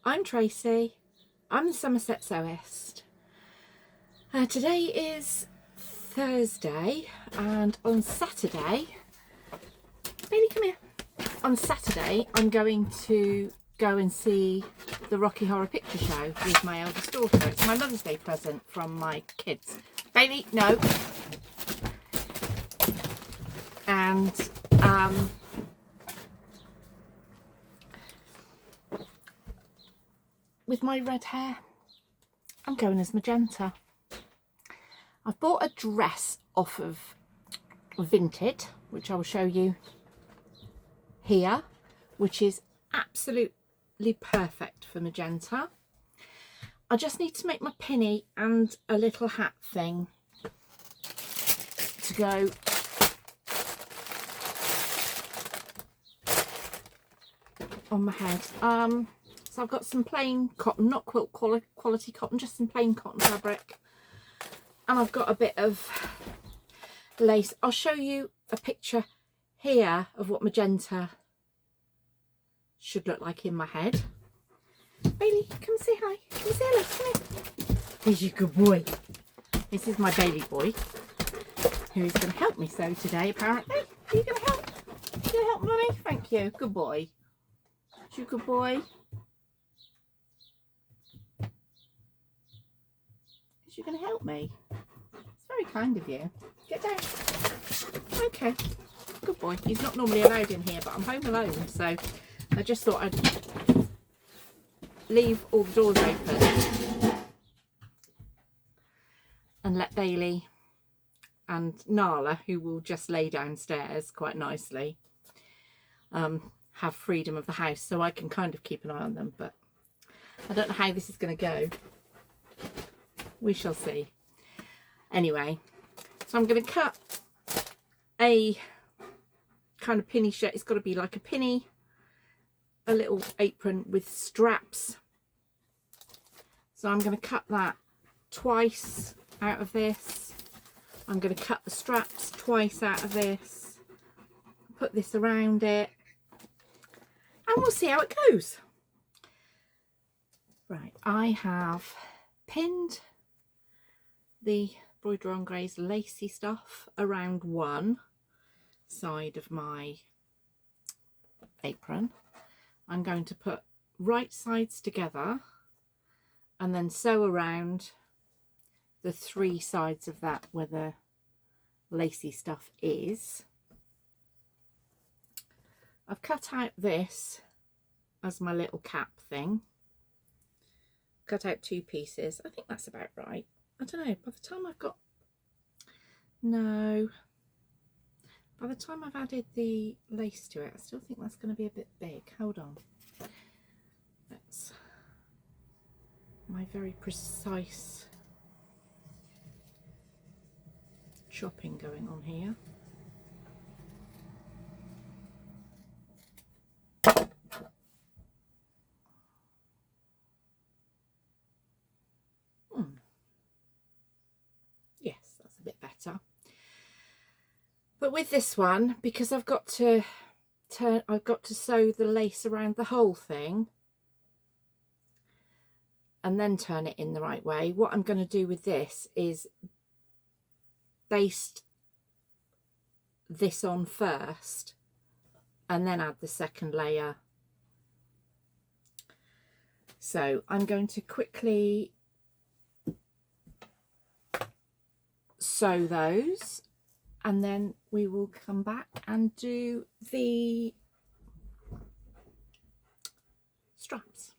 I'm Tracy. I'm the Somerset Sewist. Today is Thursday, and on Saturday, Bailey, come here. On Saturday, I'm going to go and see the Rocky Horror Picture Show with my eldest daughter. It's my Mother's Day present from my kids. Bailey, no. And with my red hair, I'm going as magenta. I've bought a dress off of Vinted, which I will show you here, which is absolutely perfect for magenta. I just need to make my pinny and a little hat thing to go on my head. So I've got some plain cotton, not quilt quality cotton, just some plain cotton fabric, and I've got a bit of lace. I'll show you a picture here of what magenta should look like in my head. Bailey, come say hi. Come say hello. Come here. Here's your good boy. This is my Bailey boy, who is going to help me sew today, apparently. Are you going to help? You going to help, Mummy? Thank you. Good boy. Is you good boy? Is you going to help me? It's very kind of you. Get down. Okay. Good boy. He's not normally allowed in here, but I'm home alone, so I just thought I'd leave all the doors open and let Bailey and Nala, who will just lay downstairs quite nicely, have freedom of the house, so I can kind of keep an eye on them. But I don't know how this is going to go. We shall see. Anyway, so I'm going to cut a kind of pinny shirt. It's got to be like a pinny, a little apron with straps. So I'm going to cut that twice out of this. I'm going to cut the straps twice out of this, put this around it, and we'll see how it goes. Right, I have pinned the Broidery on Grey's lacy stuff around one side of my apron. I'm going to put right sides together and then sew around the three sides of that where the lacy stuff is. I've cut out this as my little cap thing. Cut out two pieces. I think that's about right. I don't know, by the time I've got, no, by the time I've added the lace to it, I still think that's going to be a bit big. Hold on. That's my very precise chopping going on here. Yes, that's a bit better. But with this one, because I've got to sew the lace around the whole thing and then turn it in the right way. What I'm going to do with this is baste this on first and then add the second layer. So I'm going to quickly sew those, and then we will come back and do the straps.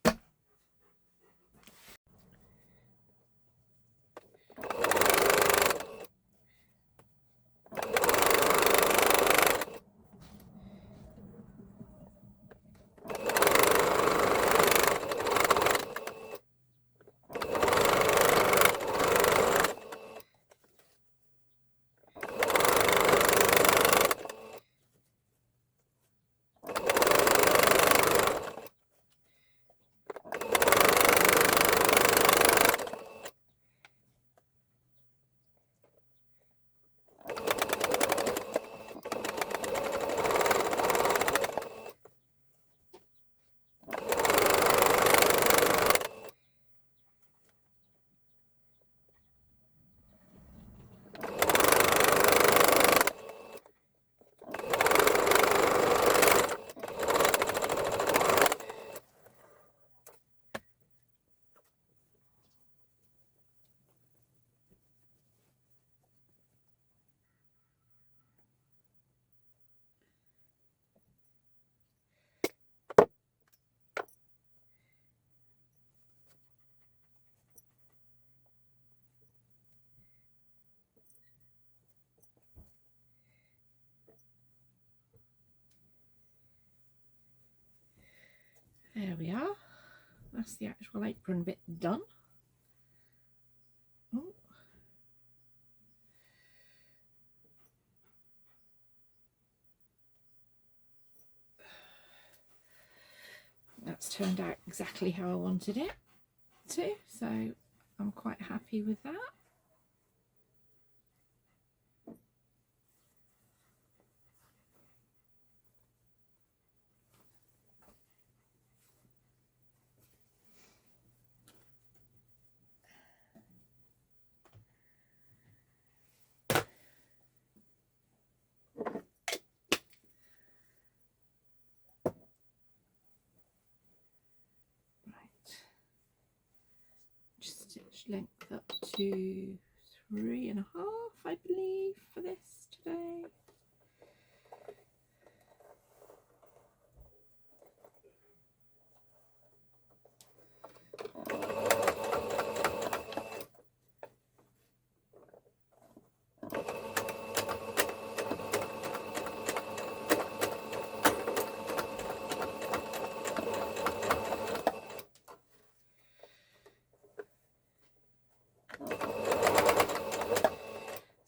There we are. That's the actual apron bit done. Oh. That's turned out exactly how I wanted it to, so I'm quite happy with that. Length up to 3.5, I believe, for this today.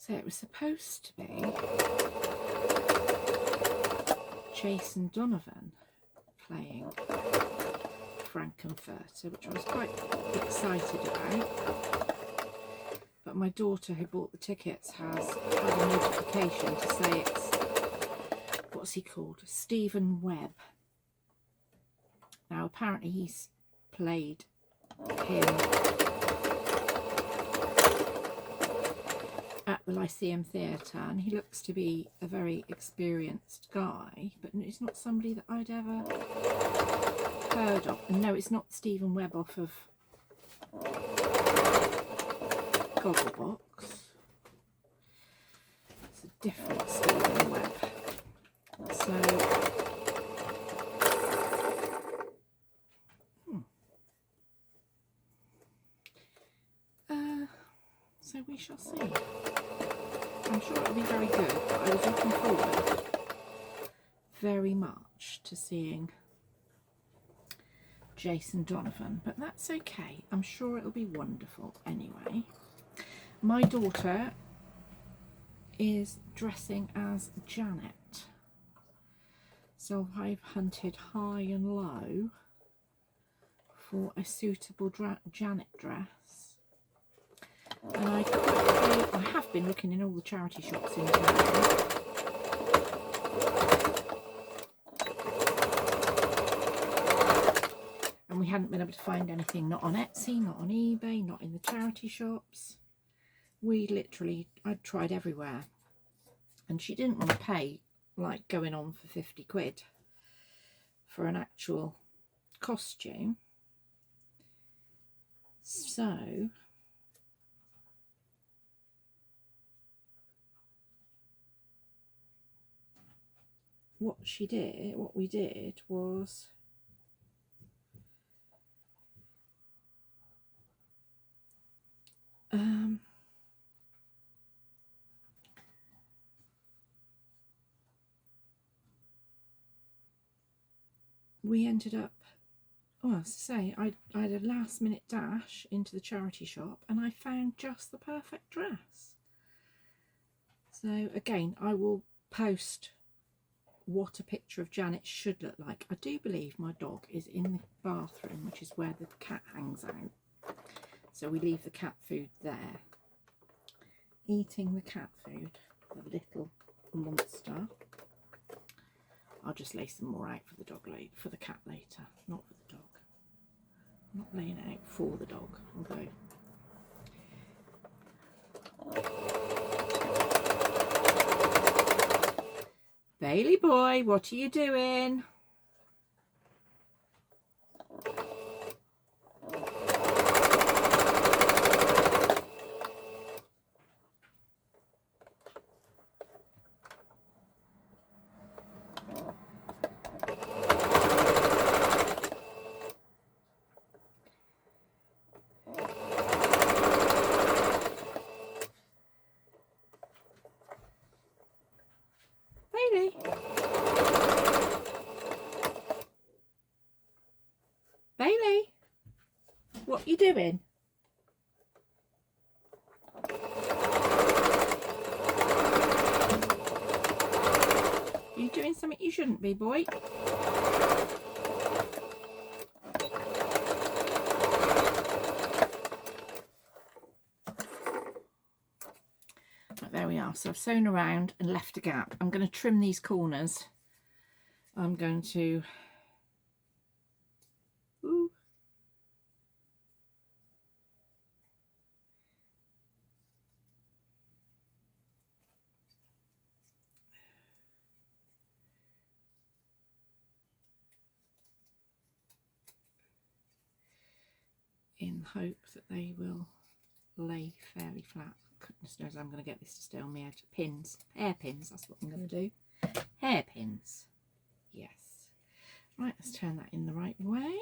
So it was supposed to be Jason Donovan playing Frank-N-Furter, which I was quite excited about. But my daughter, who bought the tickets, has had a notification to say it's, what's he called? Stephen Webb. Now apparently he's played him at the Lyceum Theatre, and he looks to be a very experienced guy, but it's not somebody that I'd ever heard of. And no, it's not Stephen Webb off of Gogglebox. It's a different Stephen Webb. So we shall see. I'm sure it'll be very good, but I was looking forward very much to seeing Jason Donovan, but that's okay. I'm sure it'll be wonderful anyway. My daughter is dressing as Janet, so I've hunted high and low for a suitable Janet dress. And I have been looking in all the charity shops in town. And we hadn't been able to find anything, not on Etsy, not on eBay, not in the charity shops. I'd tried everywhere. And she didn't want to pay, like, going on for 50 quid for an actual costume. So what we did was we ended up, well, as I say, I had a last minute dash into the charity shop and I found just the perfect dress. So again, I will post what a picture of Janet should look like. I do believe my dog is in the bathroom, which is where the cat hangs out. So we leave the cat food there. Eating the cat food, the little monster. I'll just lay some more out for the dog later, for the cat later, not for the dog. I'm not laying it out for the dog, although Bailey boy, what are you doing? Bailey. Bailey, what are you doing? You doing something you shouldn't be, boy? Right, there we are. So I've sewn around and left a gap. I'm going to trim these corners. I'm going to in hope that they will lay fairly flat. Goodness knows I'm going to get this to stay on my edge. Pins, hairpins, that's what I'm going to do. Hairpins, yes. Right, let's turn that in the right way.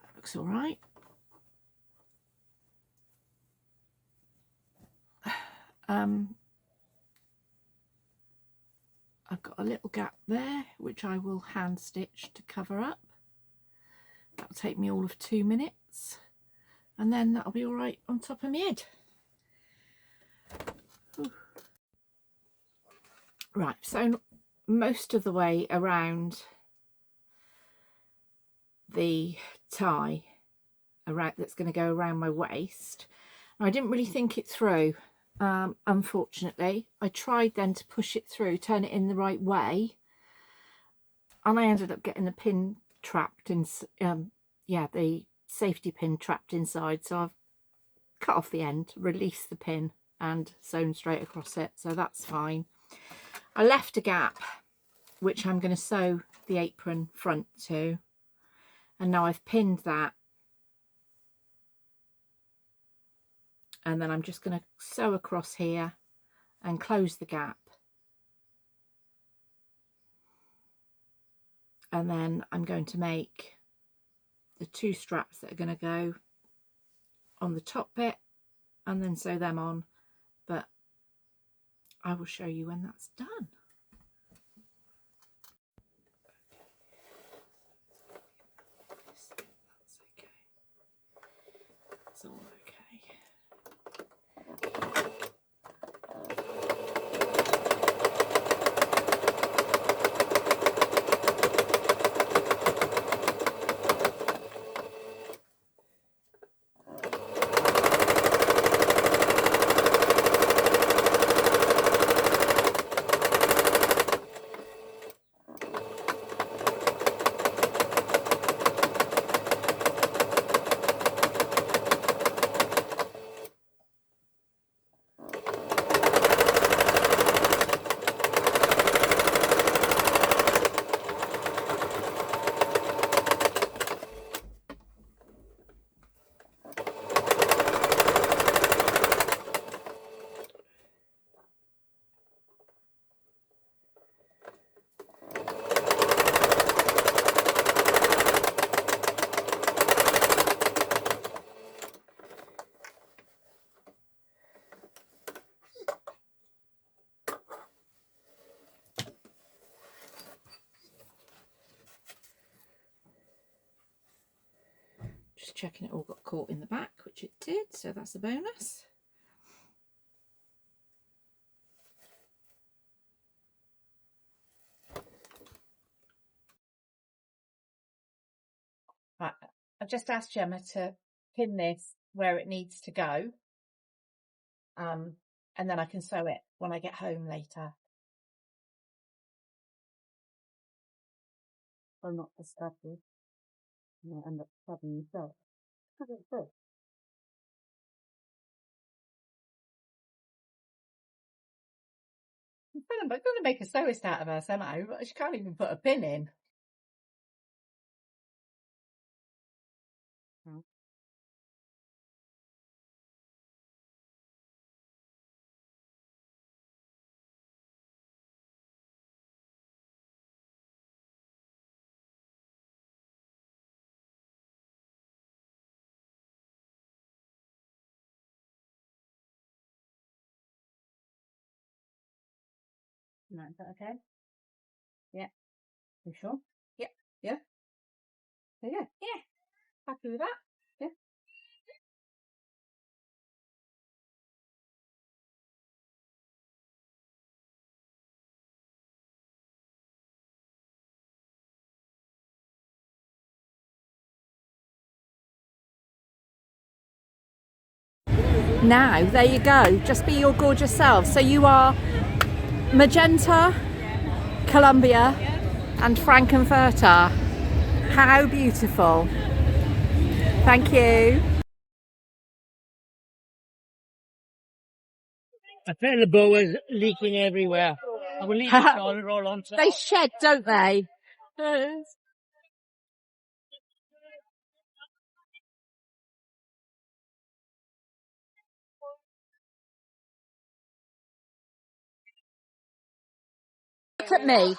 That looks all right. I've got a little gap there which I will hand stitch to cover up. That'll take me all of 2 minutes and then that'll be all right on top of my head. Ooh. Right, so most of the way around the tie that's going to go around my waist. I didn't really think it through, unfortunately. I tried then to push it through, turn it in the right way, and I ended up getting the pin trapped in, the safety pin trapped inside. So I've cut off the end, released the pin and sewn straight across it, so that's fine. I left a gap which I'm going to sew the apron front to, and now I've pinned that, and then I'm just going to sew across here and close the gap, and then I'm going to make the 2 straps that are going to go on the top bit and then sew them on, but I will show you when that's done. That's okay. That's all okay. Just checking it all got caught in the back, which it did, so that's a bonus. Right, I've just asked Gemma to pin this where it needs to go, and then I can sew it when I get home later. Well, not the stuffy. You might end up stabbing yourself. Look at this. I'm going to make a sewist out of her somehow, but she can't even put a pin in. Hmm. No, is that okay? Yeah. You sure? Yeah. Yeah. Yeah. Yeah. Happy with that? Yeah. Now, there you go. Just be your gorgeous self. So you are Magenta, Columbia, and Frankenfurter. How beautiful. Thank you. I think the boat was leaking everywhere. I will leave it all roll on top. They shed, don't they? Look at me.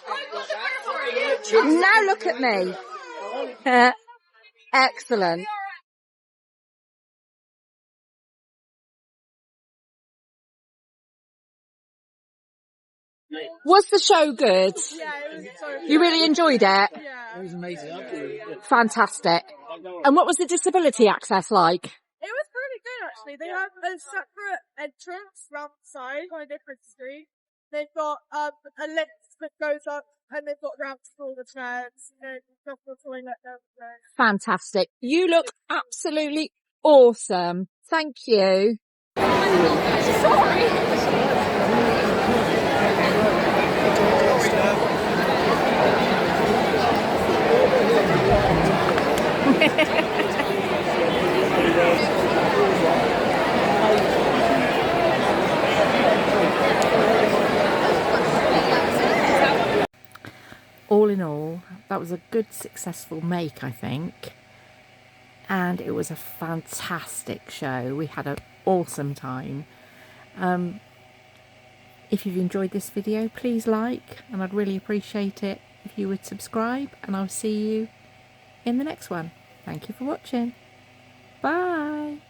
Now look at me. Excellent. Was the show good? Yeah, it was so good. You really enjoyed it? Yeah. It was amazing. Fantastic. And what was the disability access like? It was pretty good actually. They have a separate entrance round the side on a different street. They've got a lift that goes up and they've got ramps for all the chairs and stuff for the toilet down there. Fantastic. You look absolutely awesome. Thank you. All in all, that was a good, successful make, I think. And it was a fantastic show. We had an awesome time. If you've enjoyed this video, please like, and I'd really appreciate it if you would subscribe, and I'll see you in the next one. Thank you for watching. Bye.